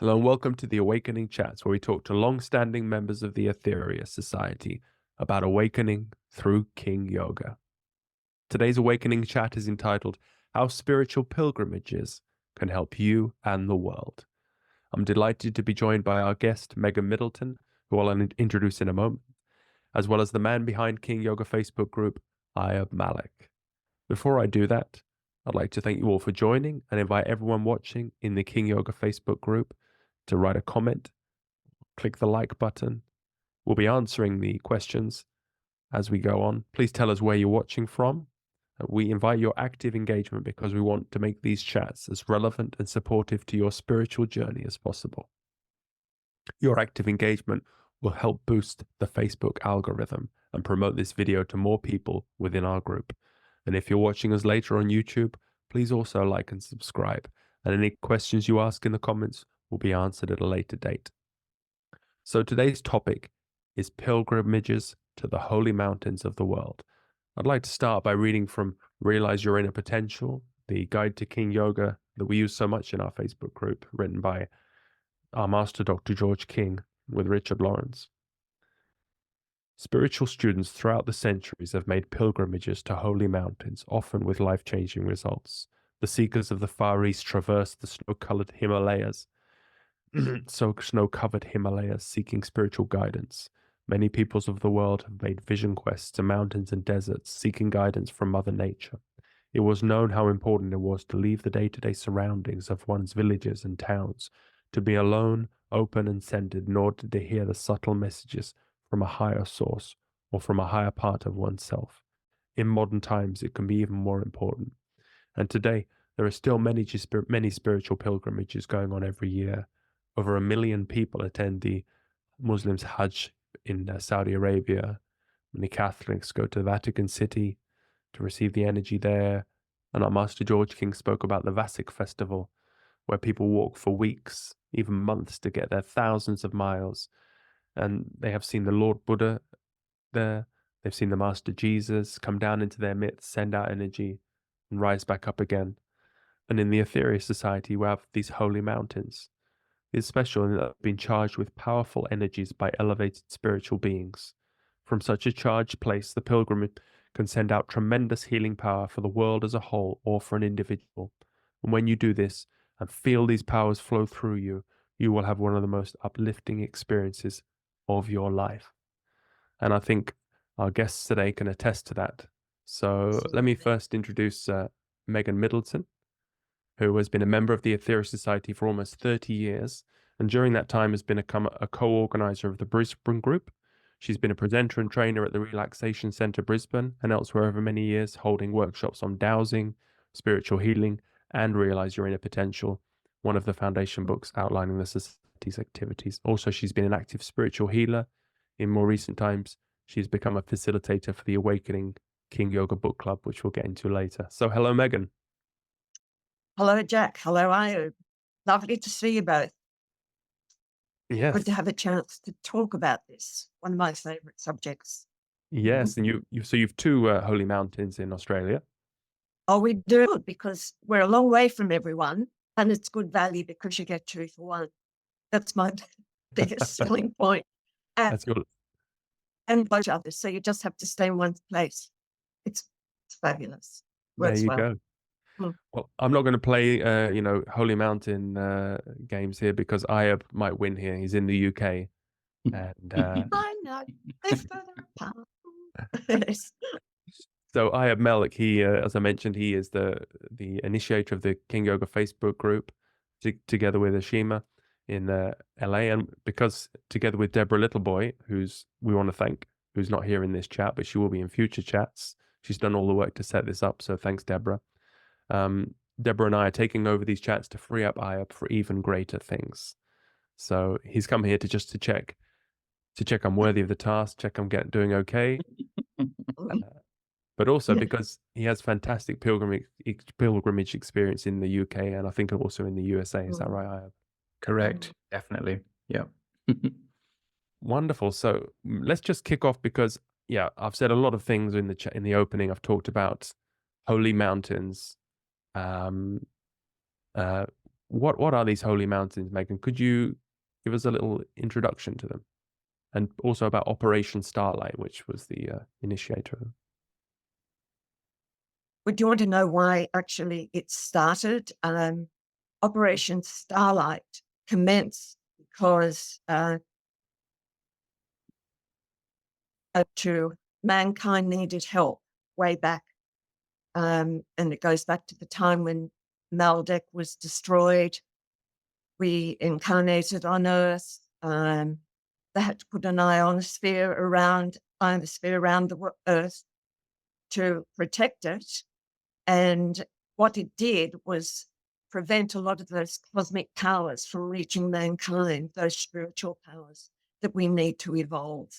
Hello and welcome to the Awakening Chats, where we talk to long-standing members of the Aetherius Society about awakening through King Yoga. Today's Awakening Chat is entitled How Spiritual Pilgrimages Can Help You and the World. I'm delighted to be joined by our guest, Megan Middleton, who I'll introduce in a moment, as well as the man behind King Yoga Facebook group, Ayub Malik. Before I do that, I'd like to thank you all for joining and invite everyone watching in the King Yoga Facebook group to write a comment, click the like button. We'll be answering the questions as we go on. Please tell us where you're watching from. We invite your active engagement because we want to make these chats as relevant and supportive to your spiritual journey as possible. Your active engagement will help boost the Facebook algorithm and promote this video to more people within our group. And if you're watching us later on YouTube, please also like and subscribe. And any questions you ask in the comments will be answered at a later date. So today's topic is pilgrimages to the holy mountains of the world. I'd like to start by reading from Realize Your Inner Potential, the guide to King Yoga that we use so much in our Facebook group, written by our master, Dr. George King, with Richard Lawrence. Spiritual students throughout the centuries have made pilgrimages to holy mountains, often with life-changing results. The seekers of the Far East traversed the snow-covered Himalayas, seeking spiritual guidance. Many peoples of the world have made vision quests to mountains and deserts, seeking guidance from Mother Nature. It was known how important it was to leave the day-to-day surroundings of one's villages and towns, to be alone, open and centered in order to hear the subtle messages from a higher source or from a higher part of oneself. In modern times, it can be even more important. And today, there are still many spiritual pilgrimages going on every year. Over 1 million people attend the Muslims' Hajj in Saudi Arabia. Many Catholics go to the Vatican City to receive the energy there. And our Master George King spoke about the Vasik festival, where people walk for weeks, even months, to get there, thousands of miles. And they have seen the Lord Buddha there. They've seen the Master Jesus come down into their midst, send out energy, and rise back up again. And in the Aetherius Society, we have these holy mountains. It's special in that they've been charged with powerful energies by elevated spiritual beings. From such a charged place, the pilgrim can send out tremendous healing power for the world as a whole or for an individual. And when you do this and feel these powers flow through you, you will have one of the most uplifting experiences of your life. And I think our guests today can attest to that. So let me first introduce Megan Middleton, who has been a member of the Aetherius Society for almost 30 years, and during that time has become a co-organizer of the Brisbane group. She's been a presenter and trainer at the Relaxation Centre Brisbane and elsewhere over many years, holding workshops on dowsing, spiritual healing, and Realize Your Inner Potential, one of the foundation books outlining the Society's activities. Also, she's been an active spiritual healer. In more recent times, she's become a facilitator for the Awakening King Yoga Book Club, which we'll get into later. So hello, Megan. Hello, Jack. Hello, Ayub. Lovely to see you both. Yes. Good to have a chance to talk about this, one of my favourite subjects. Yes, and you've two holy mountains in Australia. Oh, we do, because we're a long way from everyone, and it's good value because you get 2 for 1. That's my biggest selling point. That's good. And each other, so you just have to stay in one place. It's fabulous. There you well. go. Well, I'm not going to play, Holy Mountain games here because Ayub might win here. He's in the UK, and I know. They're further apart. so Ayub Malik, he, as I mentioned, he is the initiator of the King Yoga Facebook group, together with Ashima in LA, and because together with Deborah Littleboy, who's we want to thank, who's not here in this chat, but she will be in future chats. She's done all the work to set this up, so thanks, Deborah. Deborah and I are taking over these chats to free up Ayub for even greater things. So he's come here to check I'm worthy of the task, check I'm doing okay. But also because he has fantastic pilgrimage experience in the UK and I think also in the USA. Is that right, Ayub? Correct. Definitely. Yeah. Wonderful. So let's just kick off because, yeah, I've said a lot of things in the opening. I've talked about holy mountains, what are these holy mountains, Megan? Could you give us a little introduction to them, and also about Operation Starlight, which was the initiator? Would you want to know why actually it started? Operation Starlight commenced because mankind needed help way back. And it goes back to the time when Maldek was destroyed. We incarnated on Earth. They had to put an ionosphere around the Earth to protect it. And what it did was prevent a lot of those cosmic powers from reaching mankind, those spiritual powers that we need to evolve.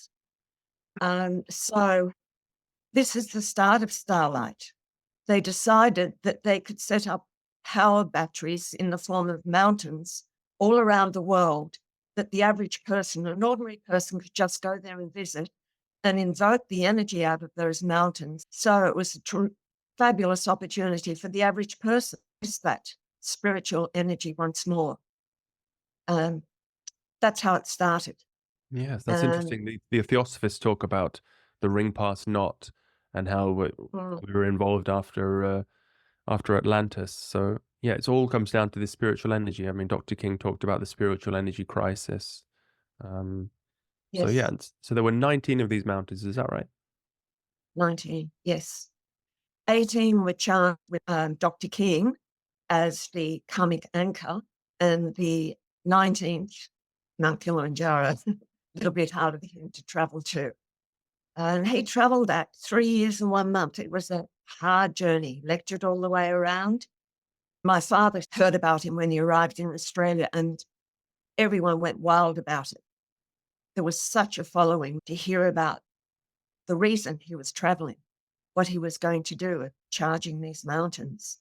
So this is the start of Starlight. They decided that they could set up power batteries in the form of mountains all around the world, that the average person, an ordinary person, could just go there and visit and invoke the energy out of those mountains. So it was a fabulous opportunity for the average person to use that spiritual energy once more. That's how it started. Yes, that's interesting. The Theosophists talk about the ring pass knot and how we were involved after Atlantis. So yeah, it all comes down to this spiritual energy. I mean, Dr. King talked about the spiritual energy crisis. So yeah, so there were 19 of these mountains. Is that right? 19, yes. 18 were charged with Dr. King as the karmic anchor, and the 19th, Mount Kilimanjaro, a little bit harder for him to travel to. And he traveled that 3 years and 1 month. It was a hard journey, lectured all the way around. My father heard about him when he arrived in Australia, and everyone went wild about it. There was such a following to hear about the reason he was traveling, what he was going to do, charging these mountains.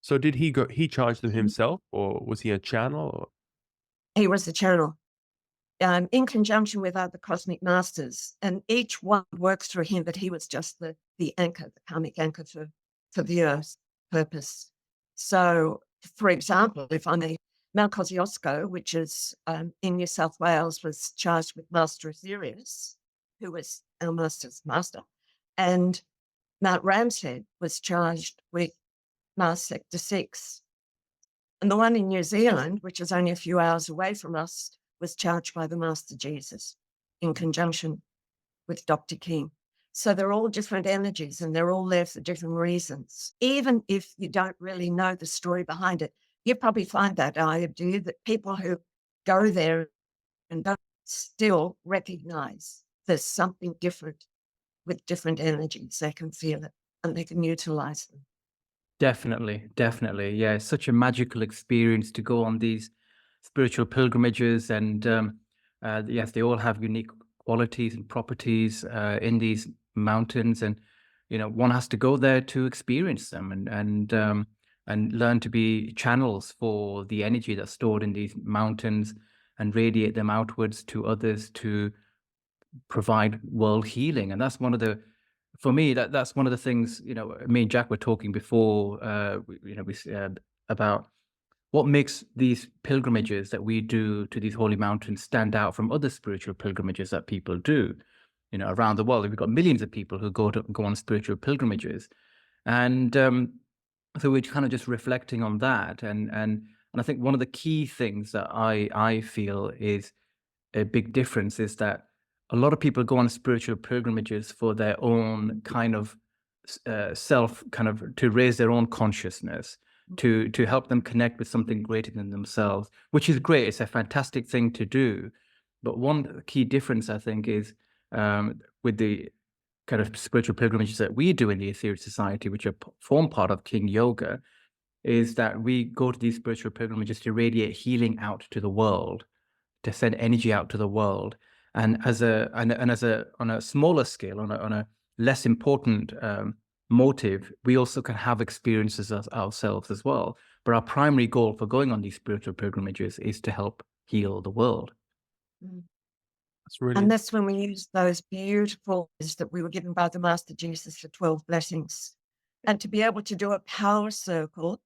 So did he charge them himself, or was he a channel? Or? He was the channel, in conjunction with other cosmic masters, and each one works through him, but he was just the anchor, the karmic anchor for the Earth's purpose. So, for example, if I may, Mount Kosciuszko, which is in New South Wales, was charged with Master Aetherius, who was our master's master, and Mount Ramshead was charged with Mars Sector 6. And the one in New Zealand, which is only a few hours away from us, was charged by the Master Jesus in conjunction with Dr. King. So they're all different energies, and they're all there for different reasons. Even if you don't really know the story behind it, you probably find that, Ayub, do you, that people who go there and don't still recognize there's something different with different energies. They can feel it and they can utilize them. Definitely, definitely. Yeah, it's such a magical experience to go on these spiritual pilgrimages, and yes, they all have unique qualities and properties in these mountains, and one has to go there to experience them and learn to be channels for the energy that's stored in these mountains and radiate them outwards to others to provide world healing. And that's one of the, for me, that's one of the things, me and Jack were talking before, about what makes these pilgrimages that we do to these holy mountains stand out from other spiritual pilgrimages that people do, around the world. We've got millions of people who go on spiritual pilgrimages. And so we're kind of just reflecting on that. And I think one of the key things that I feel is a big difference is that a lot of people go on spiritual pilgrimages for their own kind of self, kind of to raise their own consciousness, to help them connect with something greater than themselves, which is great. It's a fantastic thing to do. But one key difference, I think, is with the kind of spiritual pilgrimages that we do in the Etheric Society, which form part of King Yoga, is that we go to these spiritual pilgrimages to radiate healing out to the world, to send energy out to the world. And on a smaller scale, on a less important motive, we also can have experiences ourselves as well. But our primary goal for going on these spiritual pilgrimages is to help heal the world. That's really, and that's when we use those beautiful words that we were given by the Master Jesus for 12 blessings. And to be able to do a power circle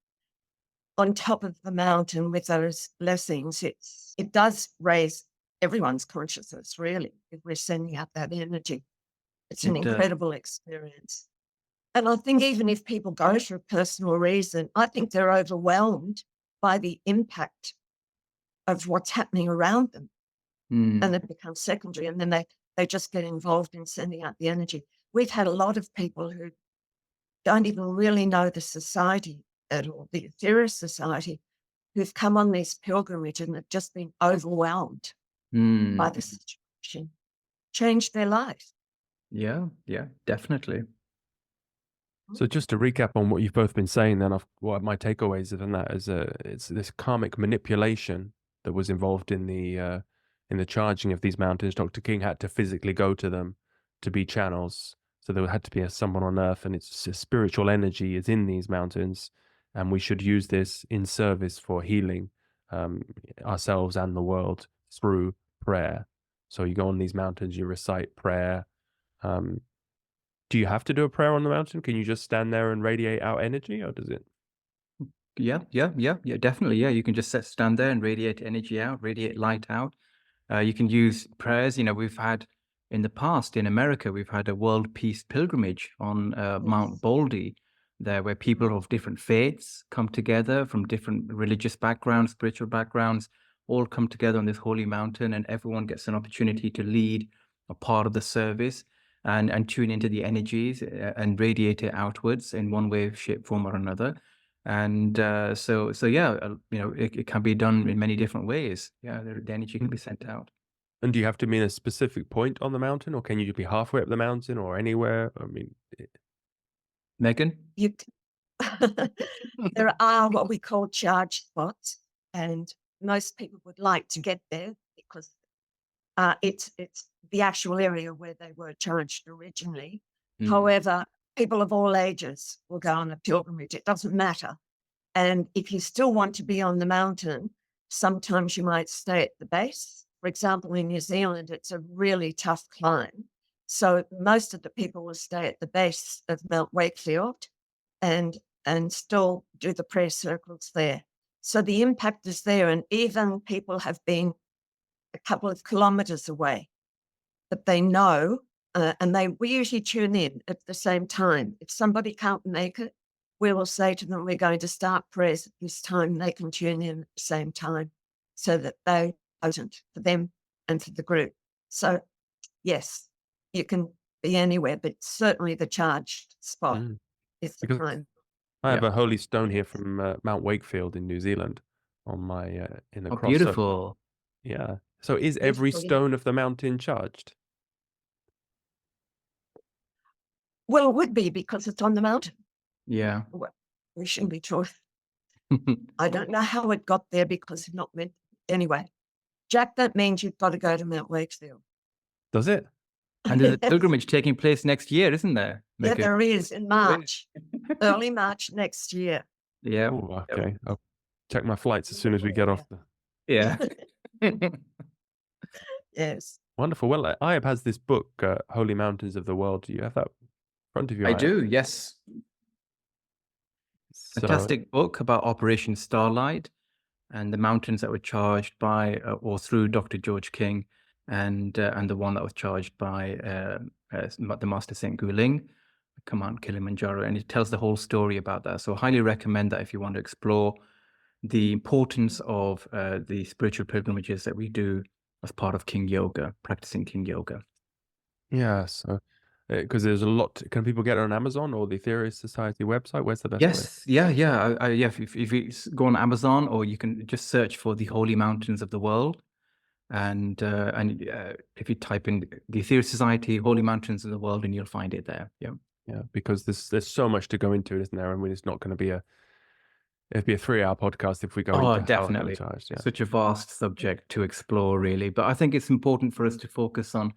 on top of the mountain with those blessings, it does raise everyone's consciousness, really, if we're sending out that energy. It's an It does. incredible experience. And I think even if people go for a personal reason, I think they're overwhelmed by the impact of what's happening around them. Mm. And it becomes secondary. And then they just get involved in sending out the energy. We've had a lot of people who don't even really know the society at all, the Ethereal Society, who've come on these pilgrimages and have just been overwhelmed by the situation, changed their life. Yeah, definitely. So just to recap on what you've both been saying, then what my takeaways from that is, it's this karmic manipulation that was involved in the charging of these mountains. Dr. King had to physically go to them to be channels, so there had to be someone on Earth, and it's spiritual energy is in these mountains, and we should use this in service for healing ourselves and the world through prayer. So you go on these mountains, you recite prayer. Do you have to do a prayer on the mountain? Can you just stand there and radiate out energy, or does it? Yeah, definitely. Yeah, you can just stand there and radiate energy out, radiate light out. You can use prayers. We've had in the past in America, we've had a world peace pilgrimage on Mount Baldy there, where people of different faiths come together from different religious backgrounds, spiritual backgrounds, all come together on this holy mountain, and everyone gets an opportunity to lead a part of the service and tune into the energies and radiate it outwards in one way, shape, form, or another. And so yeah, it can be done in many different ways. Yeah, the energy can be sent out. And do you have to be in a specific point on the mountain, or can you be halfway up the mountain or anywhere? I mean, Megan? There are what we call charge spots, and most people would like to get there because it's the actual area where they were charged originally. However, people of all ages will go on a pilgrimage. It doesn't matter. And if you still want to be on the mountain, sometimes you might stay at the base. For example, in New Zealand, it's a really tough climb. So most of the people will stay at the base of Mount Wakefield and still do the prayer circles there. So the impact is there. And even people have been a couple of kilometers away, but they know, and we usually tune in at the same time. If somebody can't make it, we will say to them, we're going to start prayers at this time. They can tune in at the same time so that they potent for them and for the group. So yes, you can be anywhere, but certainly the charged spot is the time. I have a holy stone here from Mount Wakefield in New Zealand on my in the cross. Beautiful. Yeah. So is every stone of the mountain charged? Well, it would be because it's on the mountain. Yeah. Well, we shouldn't be sure. I don't know how it got there because it's not meant. Anyway, Jack, that means you've got to go to Mount Wakefield. Does it? And there's a pilgrimage taking place next year, isn't there? Yeah, there is in March, early March next year. Yeah. Oh, okay. I'll check my flights as soon as we get off. Yeah. Yes. Wonderful. Well, Ayub has this book, Holy Mountains of the World. Do you have that in front of you? I Ayub? do, yes. Fantastic book about Operation Starlight and the mountains that were charged by or through Dr. George King, and the one that was charged by the Master Saint Guling, Mount Kilimanjaro, and it tells the whole story about that. So I highly recommend that if you want to explore the importance of the spiritual pilgrimages that we do as part of King Yoga, practicing King Yoga. Yeah, so because there's a lot. Can people get it on Amazon or the Ethereal Society website? Where's the best way? Yes, yeah. If you go on Amazon, or you can just search for the Holy Mountains of the World, and if you type in the Ethereal Society Holy Mountains of the World, and you'll find it there. Yeah, because there's so much to go into it, isn't there? I mean, it's not going to be it'd be a 3-hour podcast if we go into definitely. how charged. Yeah. Such a vast subject to explore, really. But I think it's important for us to focus on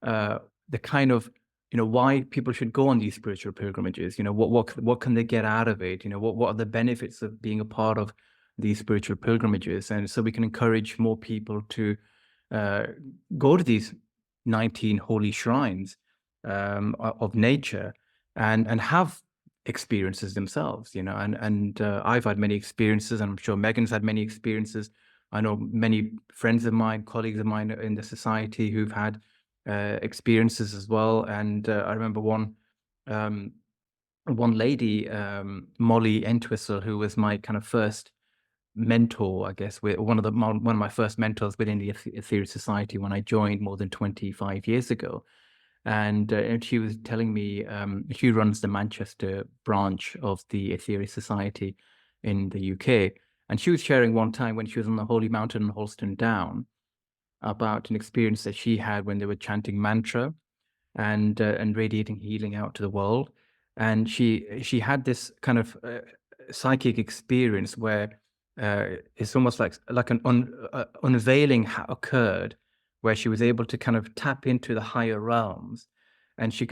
the kind of, why people should go on these spiritual pilgrimages. What can they get out of it? What are the benefits of being a part of these spiritual pilgrimages? And so we can encourage more people to go to these 19 holy shrines of nature and have experiences themselves, and I've had many experiences, and I'm sure Megan's had many experiences. I know many friends of mine, colleagues of mine in the society who've had experiences as well. And I remember one lady, Molly Entwistle, who was my kind of first mentor, I guess, one of my first mentors within the Ethereal Society when I joined more than 25 years ago. And she was telling me, she runs the Manchester branch of the Ethereal Society in the UK. And she was sharing one time when she was on the Holy Mountain in Holston Down about an experience that she had when they were chanting mantra and radiating healing out to the world. And she had this kind of psychic experience where it's almost like an unveiling occurred, where she was able to kind of tap into the higher realms, and she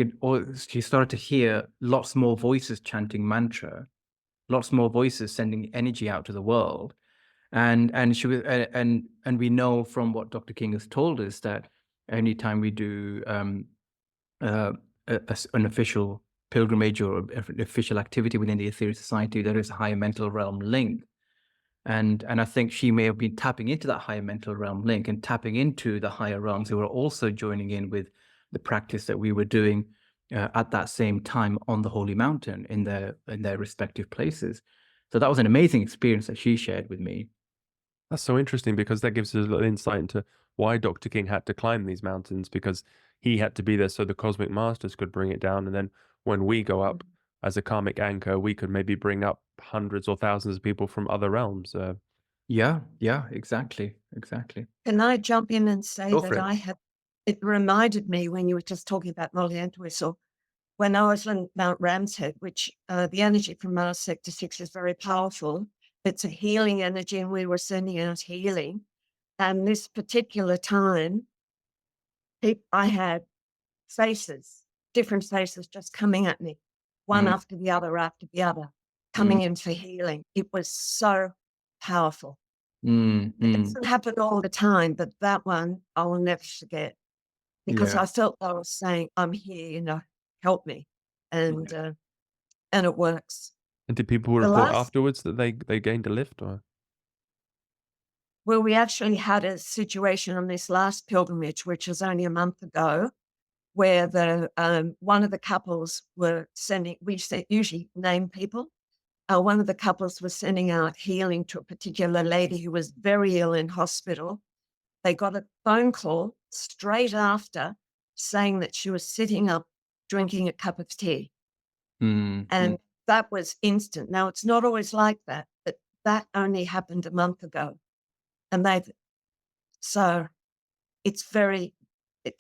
started to hear lots more voices chanting mantra, lots more voices sending energy out to the world. And she was and we know from what Dr. King has told us that anytime we do an official pilgrimage or an official activity within the Ethereal Society, there is a higher mental realm link. And I think she may have been tapping into that higher mental realm link and tapping into the higher realms who were also joining in with the practice that we were doing at that same time on the Holy Mountain in their respective places. So that was an amazing experience that she shared with me. That's so interesting, because that gives us a little insight into why Dr. King had to climb these mountains, because he had to be there so the cosmic masters could bring it down. And then when we go up as a karmic anchor, we could maybe bring up hundreds or thousands of people from other realms. Yeah, exactly. Can I jump in and say Go that for it. it reminded me when you were just talking about Molly Entwistle, when I was on Mount Ramshead, which the energy from Mars Sector 6 is very powerful. It's a healing energy, and we were sending out healing. And this particular time, I had different faces just coming at me, one after the other, coming in for healing. It was so powerful. It doesn't happen all the time, but that one I will never forget, because Yeah. I felt I was saying, I'm here, help me. And it works. And did people The report last, afterwards that they gained a lift? Or well, we actually had a situation on this last pilgrimage, which was only a month ago, where one of the couples were usually name people. One of the couples was sending out healing to a particular lady who was very ill in hospital. They got a phone call straight after saying that she was sitting up drinking a cup of tea. And that was instant. Now, it's not always like that, but that only happened a month ago. And so it's very, I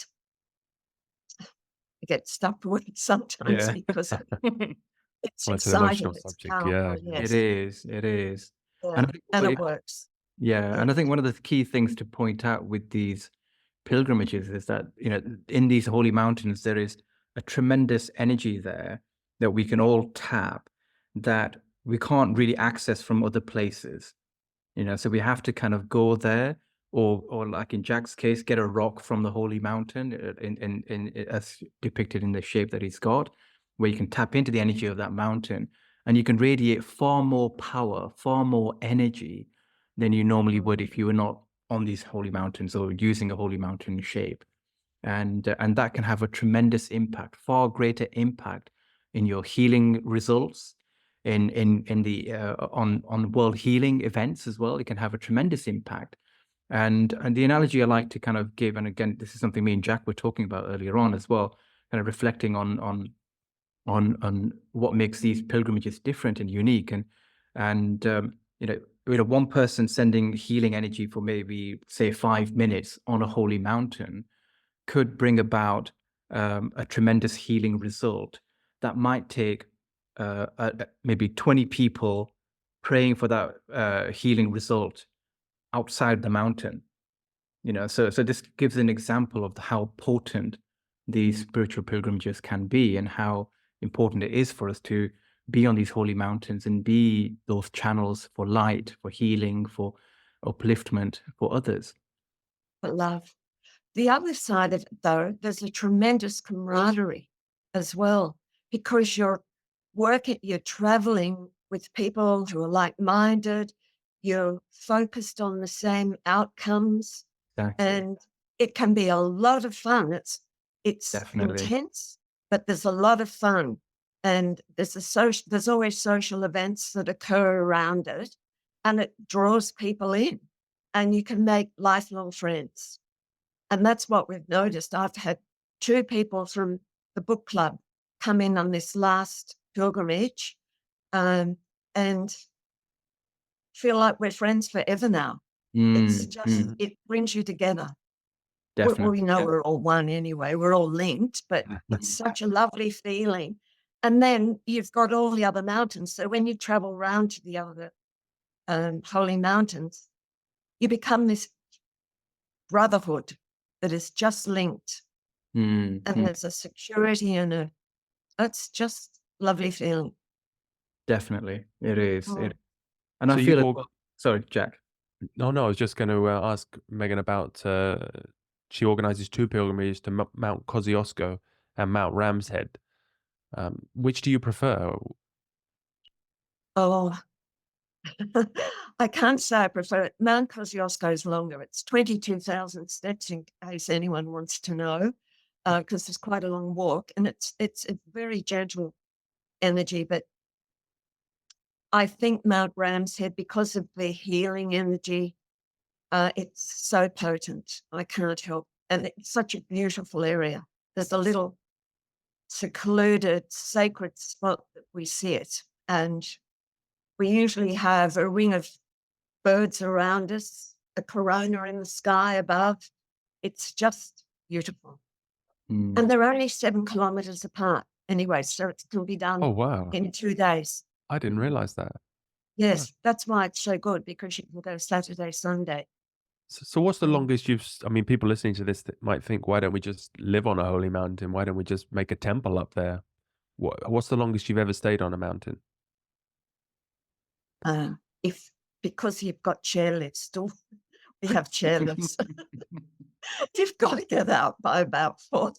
get stuck with it sometimes Yeah. because it's well, it's an exciting, emotional it's subject. powerful, Yeah. It yes. is. Yeah. And I think And it works. Yeah, and I think one of the key things to point out with these pilgrimages is that, in these holy mountains, there is a tremendous energy there that we can all tap that we can't really access from other places. So we have to kind of go there, or like in Jack's case, get a rock from the holy mountain as depicted in the shape that he's got, where you can tap into the energy of that mountain, and you can radiate far more power, far more energy than you normally would if you were not on these holy mountains or using a holy mountain shape. And that can have a tremendous impact, far greater impact in your healing results, in the on world healing events as well. It can have a tremendous impact. And the analogy I like to kind of give, and again, this is something me and Jack were talking about earlier on as well, kind of reflecting on what makes these pilgrimages different and unique. And one person sending healing energy for maybe, say, 5 minutes on a holy mountain could bring about a tremendous healing result that might take maybe 20 people praying for that healing result outside the mountain. So this gives an example of how potent these spiritual pilgrimages can be, and how important it is for us to be on these holy mountains and be those channels for light, for healing, for upliftment for others. But love. The other side of it, though, there's a tremendous camaraderie as well, because you're you're traveling with people who are like-minded, you're focused on the same outcomes, Exactly. and it can be a lot of fun. It's Definitely. intense, but there's a lot of fun, and there's always social events that occur around it, and it draws people in, and you can make lifelong friends. And that's what we've noticed. I've had 2 people from the book club come in on this last pilgrimage, and feel like we're friends forever now. It's just, it brings you together. Definitely. We know Yeah. we're all one anyway, we're all linked, but it's such a lovely feeling. And then you've got all the other mountains. So when you travel around to the other holy mountains, you become this brotherhood that is just linked. And there's a security and it's just lovely feeling. Definitely. It is. Mm. And So I you've feel, all- sorry, Jack. No, I was just going to ask Megan about. She organizes 2 pilgrimages to Mount Kosciuszko and Mount Ramshead. Which do you prefer? Oh, I can't say I prefer it. Mount Kosciuszko is longer. It's 22,000 steps, in case anyone wants to know, because it's quite a long walk, and it's a very gentle energy. But I think Mount Ramshead, because of the healing energy, it's so potent. I can't help, and it's such a beautiful area. There's a little secluded, sacred spot that we sit, and we usually have a ring of birds around us, a corona in the sky above. It's just beautiful. And they're only 7 kilometers apart anyway, so it can be done Oh, wow. in 2 days. I didn't realize that. Yes, that's why it's so good, because you can go Saturday, Sunday. So what's the longest I mean, people listening to this might think, why don't we just live on a holy mountain? Why don't we just make a temple up there? What's the longest you've ever stayed on a mountain? Because you've got chairlifts, we have chairlifts. You've got to get out by about 4.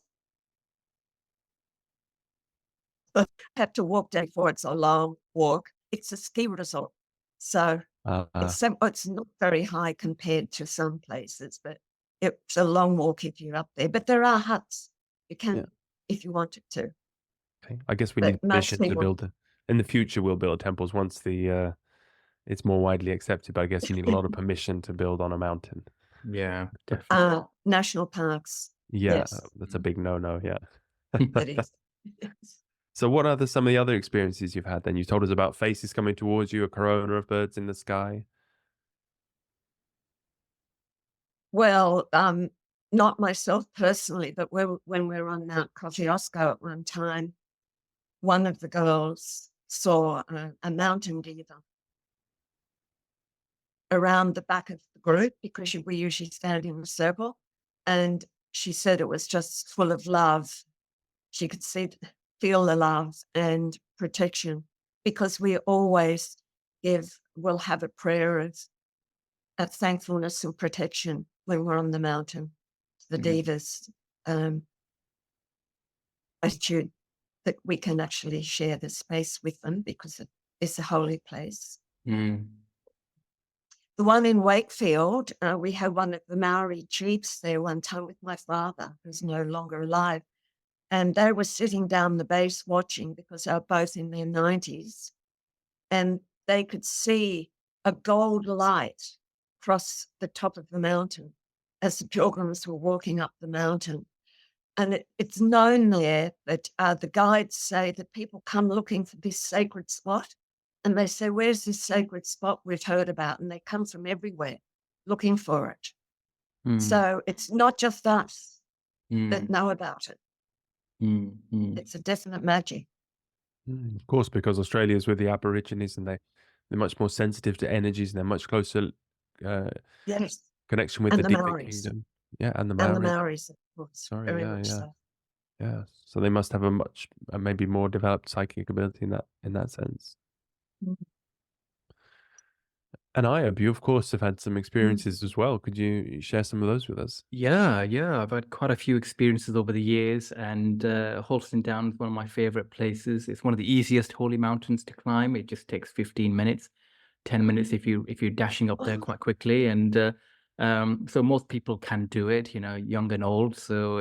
But have to walk day 4. It's a long walk. It's a ski resort. So it's not very high compared to some places, but it's a long walk if you're up there. But there are huts. You can, if you wanted to. Okay. I guess we But need permission to build in the future. We'll build temples once it's more widely accepted. But I guess you need a lot of permission to build on a mountain. Yeah, definitely. National parks. Yeah, Yes. that's a big no-no. Yeah. It is. So what are some of the other experiences you've had then? You told us about faces coming towards you, a corona of birds in the sky. Well, not myself personally, but when we were on Mount Kosciuszko at one time, one of the girls saw a mountain diva around the back of the group, because we usually stand in a circle, and she said it was just full of love. She could feel the love and protection, because we always we'll have a prayer of thankfulness and protection when we're on the mountain. The divas, attitude that we can actually share the space with them, because it's a holy place. The one in Wakefield, we had one of the Maori chiefs there one time with my father, who's no longer alive. And they were sitting down the base watching, because they were both in their 90s. And they could see a gold light across the top of the mountain as the pilgrims were walking up the mountain. And it's known there that the guides say that people come looking for this sacred spot. And they say, where's this sacred spot we've heard about? And they come from everywhere looking for it. So it's not just us that know about it. It's a definite magic. Of course, because Australia is with the Aborigines, and they're much more sensitive to energies, and they're much closer Yes. connection with And the the Deepak Maoris. Kingdom. Yeah, and the And the Maoris. Maoris, of course. Sorry, Very yeah, much yeah. so. Yeah, so they must have a much maybe more developed psychic ability in that sense. And Ayub, you of course have had some Mm. experiences as well. Could you share some of those with us? Yeah, I've had quite a few experiences over the years, and Holston Down is one of my favorite places. It's one of the easiest holy mountains to climb. It just takes 15 minutes, 10 minutes if you're dashing up there Oh, quite quickly. And so most people can do it, young and old. So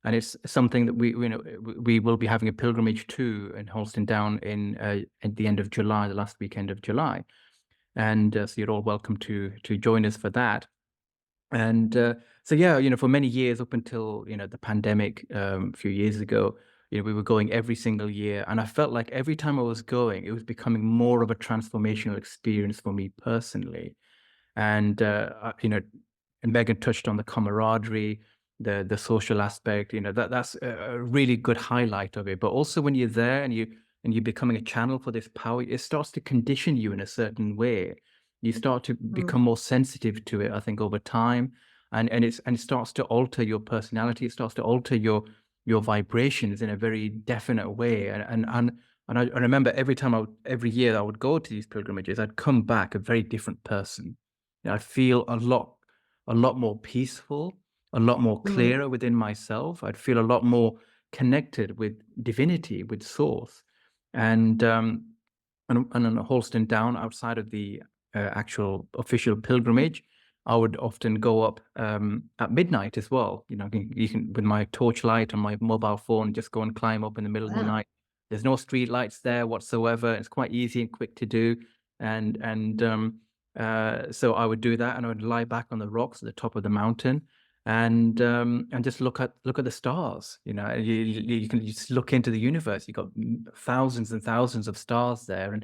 and it's something that we will be having a pilgrimage to in Holston Down at the end of July, the last weekend of July. And so you're all welcome to join us for that. And so yeah, for many years up until the pandemic a few years ago, we were going every single year, and I felt like every time I was going, it was becoming more of a transformational experience for me personally. And and Megan touched on the camaraderie, the social aspect. That's a really good highlight of it. But also when you're there and you're becoming a channel for this power, it starts to condition you in a certain way. You start to mm, become more sensitive to it, I think, over time, and it starts to alter your personality. It starts to alter your vibrations in a very definite way. And I remember every year I would go to these pilgrimages, I'd come back a very different person. I'd feel a lot more peaceful, a lot more mm, clearer within myself. I'd feel a lot more connected with divinity, with source. And and on Holston Down, outside of the actual official pilgrimage, I would often go up at midnight as well. You can with my torchlight on my mobile phone, just go and climb up in the middle of the wow. night. There's no street lights there whatsoever. It's quite easy and quick to do. And so I would do that, and I would lie back on the rocks at the top of the mountain, and just look at the stars. You can just look into the universe. You've got thousands and thousands of stars there,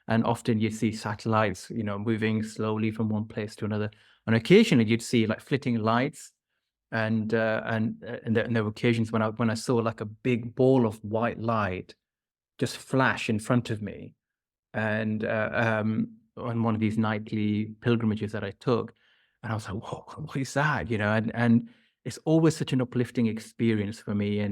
and often you'd see satellites, moving slowly from one place to another. And occasionally you'd see like flitting lights, and there were occasions when I saw like a big ball of white light just flash in front of me, and on one of these nightly pilgrimages that I took, and I was like, "Whoa, what is that?" And it's always such an uplifting experience for me, yeah,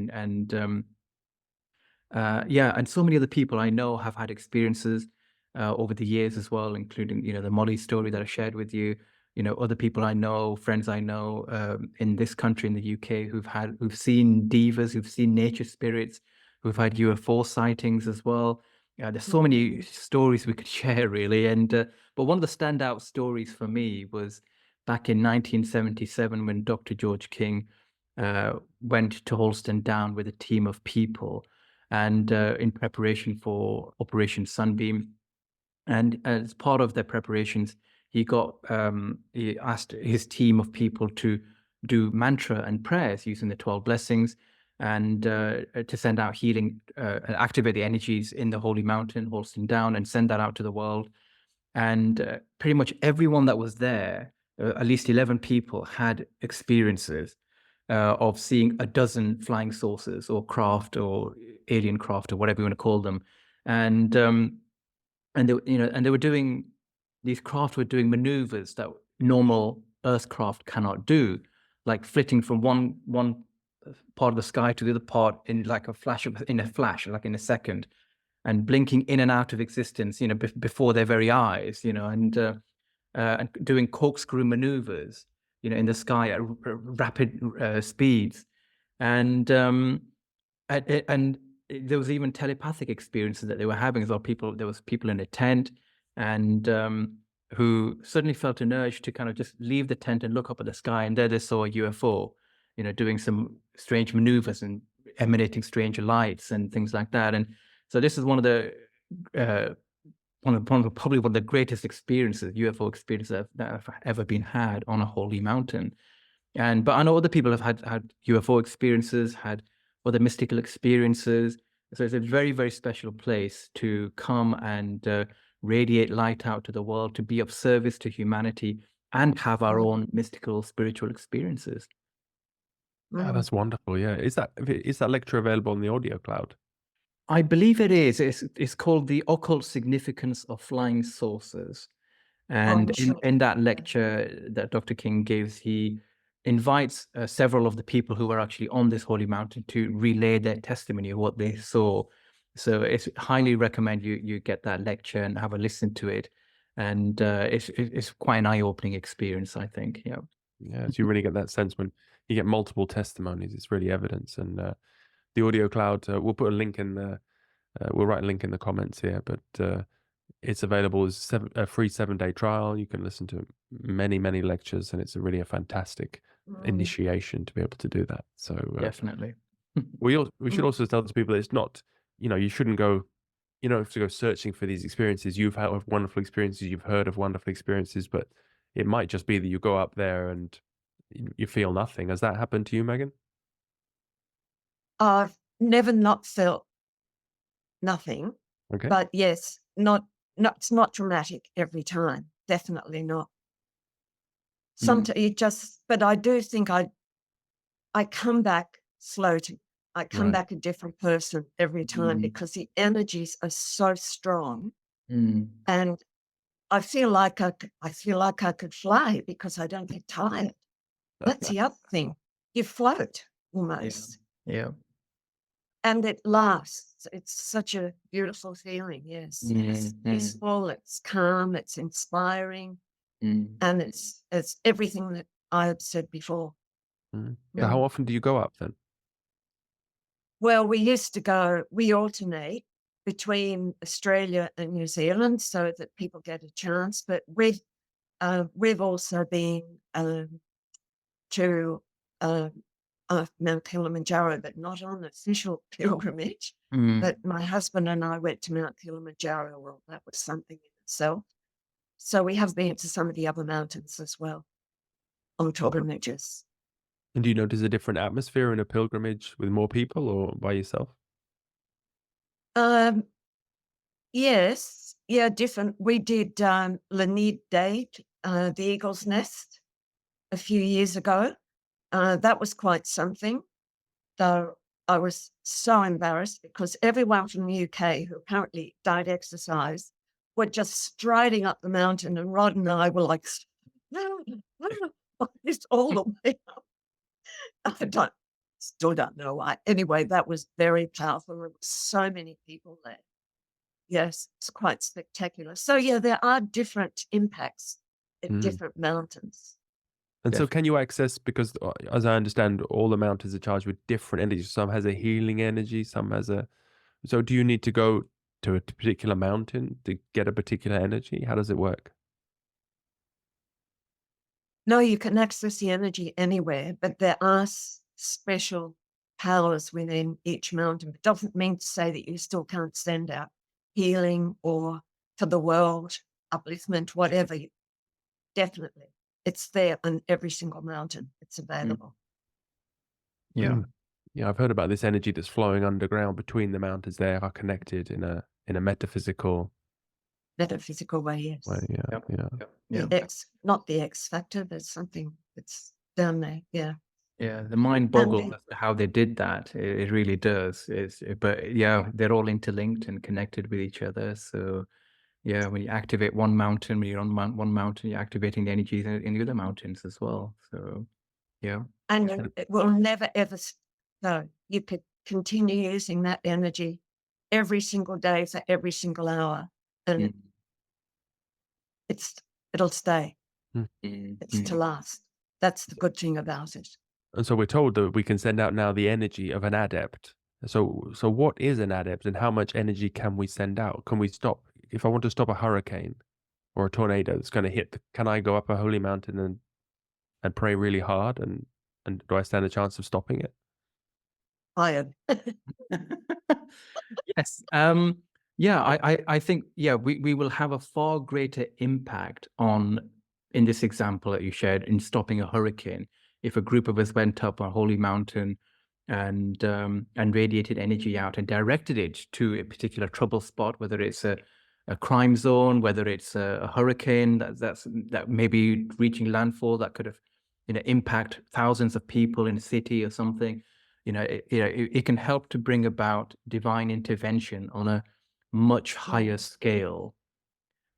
and so many other people I know have had experiences over the years as well, including the Molly story that I shared with you. Other people I know, friends I know in this country, in the UK, who've seen divas, who've seen nature spirits, who've had UFO sightings as well. There's so many Mm, stories we could share, really. And but one of the standout stories for me was back in 1977 when Dr. George King went to Holston Down with a team of people, and in preparation for Operation Sunbeam. And as part of their preparations, he asked his team of people to do mantra and prayers using the 12 blessings, and to send out healing, and activate the energies in the holy mountain, Holston Down, and send that out to the world. And pretty much everyone that was there, at least 11 people, had experiences of seeing a dozen flying saucers or craft or alien craft or whatever you want to call them. And they were doing, these craft were doing maneuvers that normal Earth craft cannot do, like flitting from one part of the sky to the other part in like a flash, like in a second, and blinking in and out of existence, before their very eyes, and doing corkscrew maneuvers, in the sky at rapid speeds. And there was even telepathic experiences that they were having as well. There was people in a tent, and who suddenly felt an urge to kind of just leave the tent and look up at the sky, and there they saw a UFO, doing some strange maneuvers and emanating strange lights and things like that. And so this is one of the uh, probably one of the greatest experiences, UFO experiences that have ever been had on a holy mountain. But I know other people have had UFO experiences, had other mystical experiences. So it's a very, very special place to come and radiate light out to the world, to be of service to humanity, and have our mm, own mystical, spiritual experiences. Oh, mm. that's wonderful. Yeah. Is that lecture available on the audio cloud? I believe it is. It's called The Occult Significance of Flying Saucers. Oh, And I'm sure. in that lecture that Dr. King gives, he invites several of the people who were actually on this holy mountain to relay their testimony of what they saw. So it's highly recommend you get that lecture and have a listen to it. And it's quite an eye-opening experience, I think. Yeah. Yeah, so you really get that sense when you get multiple testimonies. It's really evidence. And the audio cloud, we'll put a link in the, we'll write a link in the comments here, but it's available as a free 7-day trial. You can listen to many, many lectures, and it's really a fantastic initiation to be able to do that. So Definitely. we should also tell those people that it's not, you shouldn't go, you don't have to go searching for these experiences. You've had wonderful experiences, you've heard of wonderful experiences, but it might just be that you go up there and you feel nothing. Has that happened to you, Megan? I've never not felt nothing, Okay. but yes, it's not dramatic every time. Definitely not. Sometimes you just, but I do think I come back slowly. I come Right. back a different person every time because the energies are so strong, and I feel like I could fly because I don't get tired. That's the other thing. You float almost, Yeah. and it lasts. It's such a beautiful feeling. Yes, it's peaceful. It's calm. It's inspiring, and it's everything that I have said before. So how often do you go up then? Well, we alternate between Australia and New Zealand so that people get a chance, but we've also been to Mount Kilimanjaro, but not on official pilgrimage. But my husband and I went to Mount Kilimanjaro. Well, that was something in itself. So we have been to some of the other mountains as well on pilgrimages. And do you notice a different atmosphere in a pilgrimage with more people or by yourself? Yes, yeah, different. We did Lanid Day, the Eagle's Nest, a few years ago. That was quite something, though I was so embarrassed because everyone from the UK who apparently don't exercise were just striding up the mountain, and Rod and I were like, it's all the way up. Still don't know why. Anyway, that was very powerful. There were so many people there. Yes, it's quite spectacular. So yeah, there are different impacts at different mountains. And so can you access, because as I understand, all the mountains are charged with different energies. Some has a healing energy, some has a, so do you need to go to a particular mountain to get a particular energy? How does it work? No, you can access the energy anywhere, but there are special powers within each mountain. It doesn't mean to say that you still can't send out healing or for the world, upliftment, whatever. Definitely. It's there on every single mountain. It's available. Yeah. Yeah, I've heard about this energy that's flowing underground between the mountains. They are connected in a metaphysical Metaphysical way, yes. way. Yeah. Not the X factor, there's something that's down there. Yeah. Yeah, the mind boggles as to how they did that. It really does. But yeah, they're all interlinked and connected with each other. So yeah, when you activate one mountain, when you're on one mountain, you're activating the energies in the other mountains as well. So yeah. And it will never ever go. You could continue using that energy every single day for every single hour, and it'll stay. It's to last. That's the good thing about it. And so we're told that we can send out now the energy of an adept. So what is an adept, and how much energy can we send out? Can we stop, if I want to stop a hurricane or a tornado that's going to hit, can I go up a holy mountain and pray really hard, and do I stand a chance of stopping it? Iron. Yes. Yeah, I think, yeah, we will have a far greater impact on, in this example that you shared, in stopping a hurricane. If a group of us went up a holy mountain and radiated energy out and directed it to a particular trouble spot, whether it's a crime zone, whether it's a hurricane that may be reaching landfall, that could have, impact thousands of people in a city or something. It can help to bring about divine intervention on a much higher scale.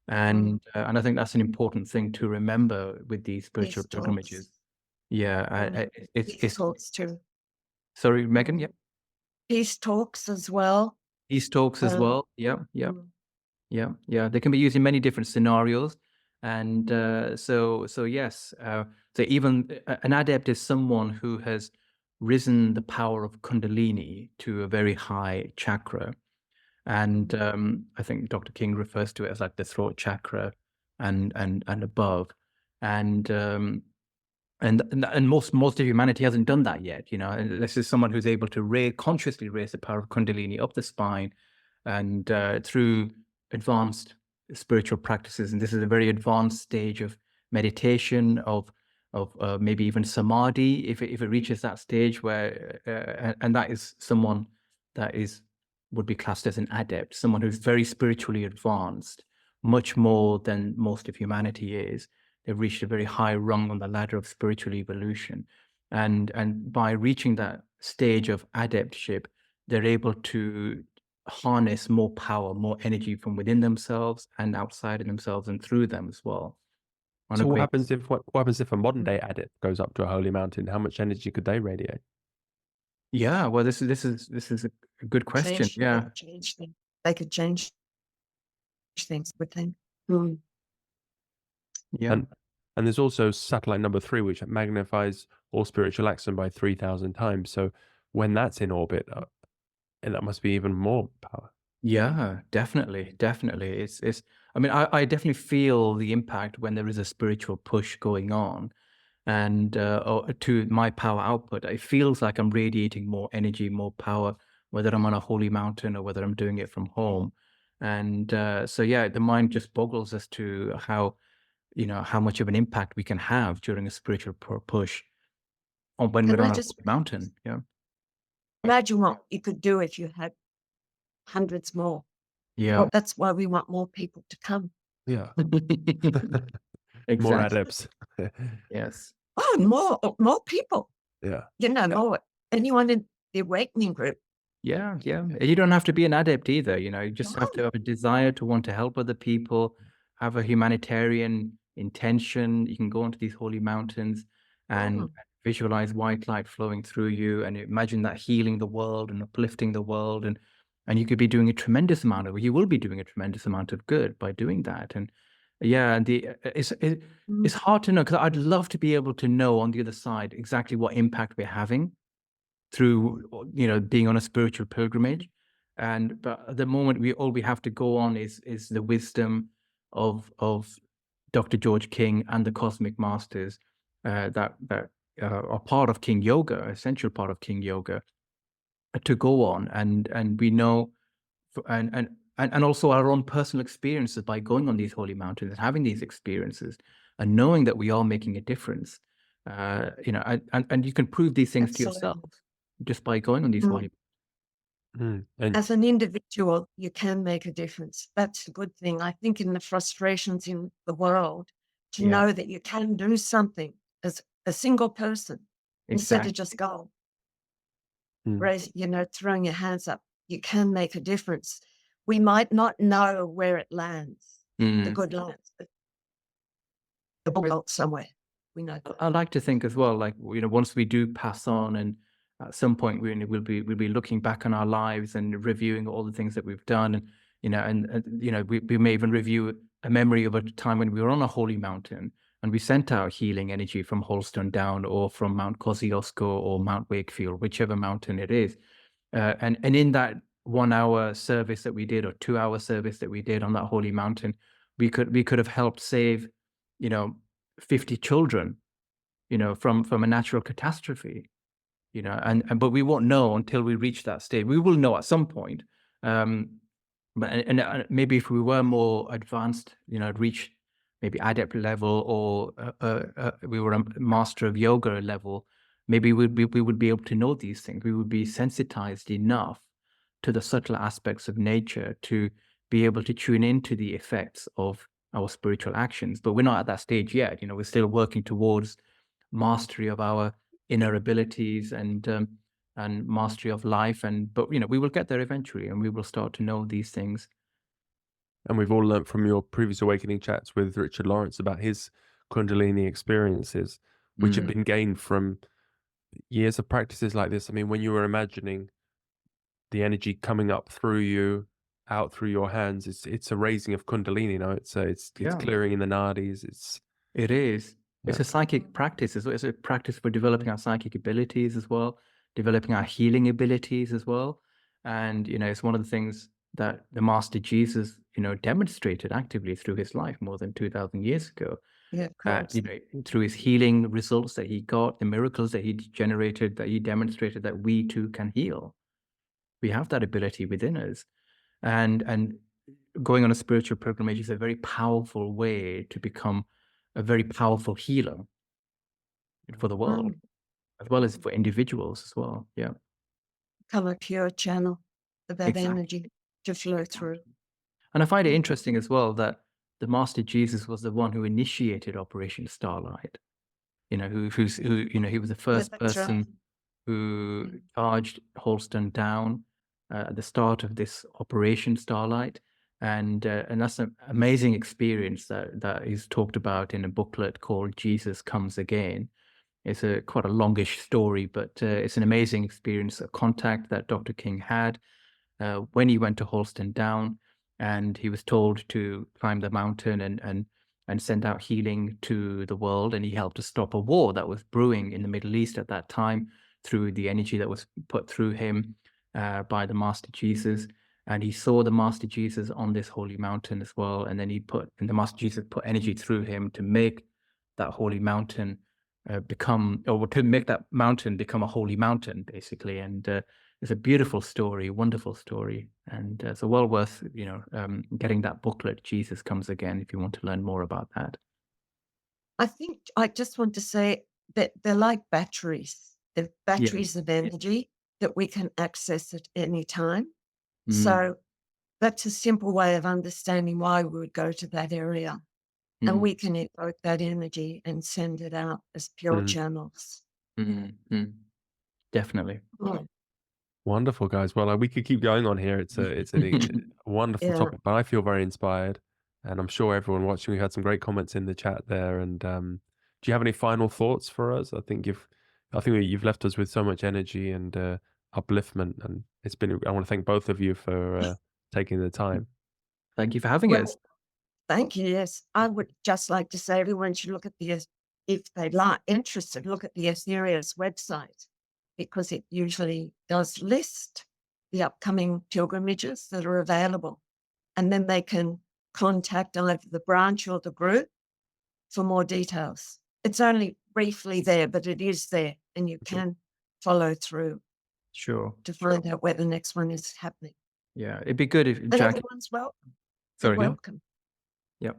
And I think that's an important thing to remember with these spiritual pilgrimages. Yeah, Peace talks too. Sorry, Megan. Yeah, Peace talks as well. Peace talks as well. Yeah. Yeah. They can be used in many different scenarios, and so yes. So even an adept is someone who has risen the power of Kundalini to a very high chakra, and I think Dr. King refers to it as like the throat chakra and above, and most of humanity hasn't done that yet. And this is someone who's able to consciously raise the power of Kundalini up the spine, and through advanced spiritual practices. And this is a very advanced stage of meditation, of maybe even samadhi, if it reaches that stage where, and that is someone that would be classed as an adept, someone who's very spiritually advanced, much more than most of humanity is. They've reached a very high rung on the ladder of spiritual evolution. And by reaching that stage of adeptship, they're able to harness more power, more energy from within themselves and outside of themselves and through them as well. So what happens if a modern day adept goes up to a holy mountain? How much energy could they radiate? Yeah, well, this is a good question. Yeah. They could change things with them. Mm. Yeah. And there's also satellite number 3, which magnifies all spiritual action by 3,000 times. So when that's in orbit, and that must be even more power. Yeah, definitely. It's I mean, I definitely feel the impact when there is a spiritual push going on, and to my power output. It feels like I'm radiating more energy, more power, whether I'm on a holy mountain or whether I'm doing it from home. And so yeah, the mind just boggles as to how much of an impact we can have during a spiritual push when we're on a holy mountain. Yeah. Imagine what you could do if you had hundreds more. Yeah. Well, that's why we want more people to come. Yeah. Exactly. More adepts. Yes. Oh, more people. Yeah. More anyone in the awakening group. Yeah. You don't have to be an adept either. You just have to have a desire to want to help other people, have a humanitarian intention. You can go onto these holy mountains and visualize white light flowing through you, and imagine that healing the world and uplifting the world, and you could be doing a tremendous amount of, you will be doing a tremendous amount of good by doing that. And yeah, and it's hard to know, because I'd love to be able to know on the other side exactly what impact we're having through being on a spiritual pilgrimage. But at the moment, all we have to go on is the wisdom of Dr. George King and the cosmic masters that are part of King Yoga, essential part of King Yoga, to go on, and we know, and also our own personal experiences by going on these holy mountains and having these experiences and knowing that we are making a difference. And you can prove these things to yourself just by going on these holy. As an individual, you can make a difference. That's a good thing. I think in the frustrations in the world, to know that you can do something as a single person, instead of just go raise, throwing your hands up, you can make a difference. We might not know where it lands, the good lands, but the ball somewhere. We know. I like to think as well, like, once we do pass on, and at some point we'll be looking back on our lives and reviewing all the things that we've done, and we may even review a memory of a time when we were on a holy mountain and we sent out healing energy from Holston down, or from Mount Kosciuszko or Mount Wakefield, whichever mountain it is, and in that 1 hour service that we did, or 2 hour service that we did on that holy mountain, we could have helped save 50 children, from a natural catastrophe, but we won't know until we reach that stage. We will know at some point. But maybe if we were more advanced, reach maybe adept level, or we were a master of yoga level, maybe we would be able to know these things. We would be sensitized enough to the subtle aspects of nature to be able to tune into the effects of our spiritual actions. But we're not at that stage yet. We're still working towards mastery of our inner abilities and mastery of life. But we will get there eventually, and we will start to know these things. And we've all learned from your previous awakening chats with Richard Lawrence about his Kundalini experiences, which have been gained from years of practices like this. I mean, when you were imagining the energy coming up through you out through your hands. It's a raising of kundalini, you know. It's Yeah. clearing in the nadis. It is. It's Yeah. a psychic practice. It's a practice for developing our psychic abilities as well, developing our healing abilities as well. And, it's one of the things that the Master Jesus, demonstrated actively through his life more than 2,000 years ago. Yeah, of course. Through his healing results that he got, the miracles that he generated, that he demonstrated that we too can heal. We have that ability within us. And going on a spiritual pilgrimage is a very powerful way to become a very powerful healer for the world, as well as for individuals as well. Yeah, Become a pure channel for that exactly. energy to flow through. And I find it interesting as well that the Master Jesus was the one who initiated Operation Starlight. He was the first that's right. person who charged Holston down at the start of this Operation Starlight. And that's an amazing experience that is talked about in a booklet called Jesus Comes Again. It's quite a longish story, but it's an amazing experience, a contact that Dr. King had when he went to Holston Down, and he was told to climb the mountain and send out healing to the world. And he helped to stop a war that was brewing in the Middle East at that time through the energy that was put through him by the Master Jesus. And he saw the Master Jesus on this holy mountain as well. And then the Master Jesus put energy through him to make that holy mountain to make that mountain become a holy mountain, basically. And it's a beautiful story, wonderful story, and so well worth getting that booklet, Jesus Comes Again, if you want to learn more about that. I think I just want to say that they're like batteries. They're batteries of energy that we can access at any time. So that's a simple way of understanding why we would go to that area. And we can evoke that energy and send it out as pure channels. Definitely. Wonderful, guys. Well, we could keep going on here. It's a wonderful topic, but I feel very inspired, and I'm sure everyone watching, we had some great comments in the chat there. And do you have any final thoughts for us? I think you've left us with so much energy and upliftment, and I want to thank both of you for taking the time. Thank you for having us. Thank you. Yes, I would just like to say everyone should look at if they're interested, look at the Ethereum's website, because it usually does list the upcoming pilgrimages that are available. And then they can contact either the branch or the group for more details. It's only briefly there, but it is there, and you can follow through Sure. to find out where the next one is happening. Yeah, it'd be good if And Jack. everyone's welcome. Sorry, no? Welcome. Yep.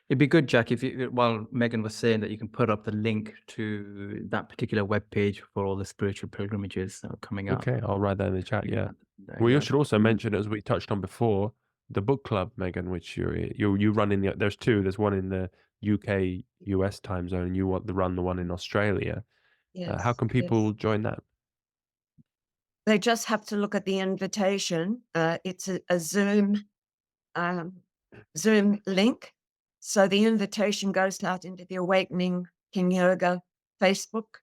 It'd be good, Jack, while Megan was saying that you can put up the link to that particular webpage for all the spiritual pilgrimages that are coming up. Okay, I'll write that in the chat. Yeah. We should also mention, as we touched on before, the book club, Megan, which you run in there's two. There's one in the UK, US time zone, and you run the one in Australia. Yes, how can people join that? They just have to look at the invitation. It's a Zoom link. So the invitation goes out into the Awakening King Yoga Facebook.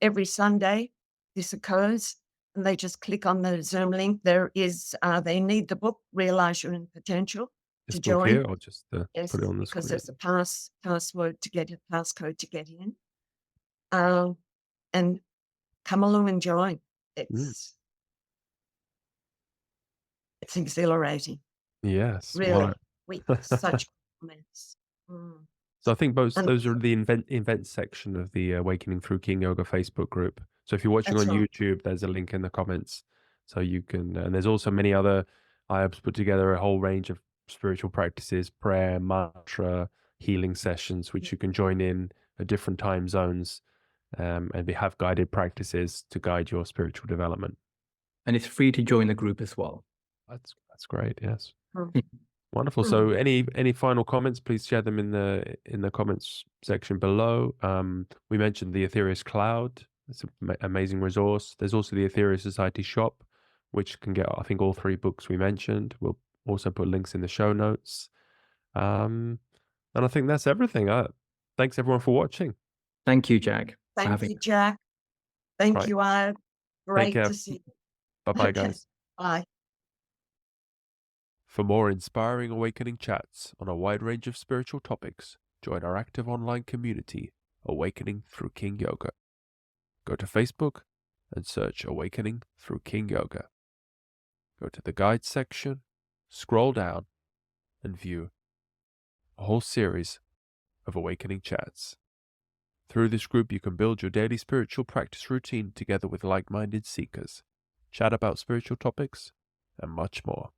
Every Sunday this occurs, and they just click on the Zoom link. There is, they need the book, Realize Your Own Potential, This to book join. here, or just Yes, put it on the because screen? there's a passcode to get in. And come along and join. It's exhilarating. Yes. Really. Wow. We get such comments. So I think And- those are the event section of the Awakening Through King Yoga Facebook group. So if you're watching That's on right. YouTube, there's a link in the comments. So you can, and there's also many other, Ayub's put together a whole range of spiritual practices, prayer, mantra, healing sessions, which you can join in at different time zones. And we have guided practices to guide your spiritual development. And it's free to join the group as well. That's great. Yes. Mm. Wonderful. So any final comments, please share them in the comments section below. We mentioned the Aetherius Cloud. It's an amazing resource. There's also the Aetherius Society shop, which can get, I think, all three books we mentioned. We'll also put links in the show notes. And I think that's everything. Thanks everyone for watching. Thank you, Jack. Thank you, Jack. Thank you, Ayub. Great care. to see you. Bye-bye, Okay. guys. Bye. For more inspiring awakening chats on a wide range of spiritual topics, join our active online community, Awakening Through King Yoga. Go to Facebook and search Awakening Through King Yoga. Go to the guides section, scroll down, and view a whole series of awakening chats. Through this group, you can build your daily spiritual practice routine together with like-minded seekers, chat about spiritual topics, and much more.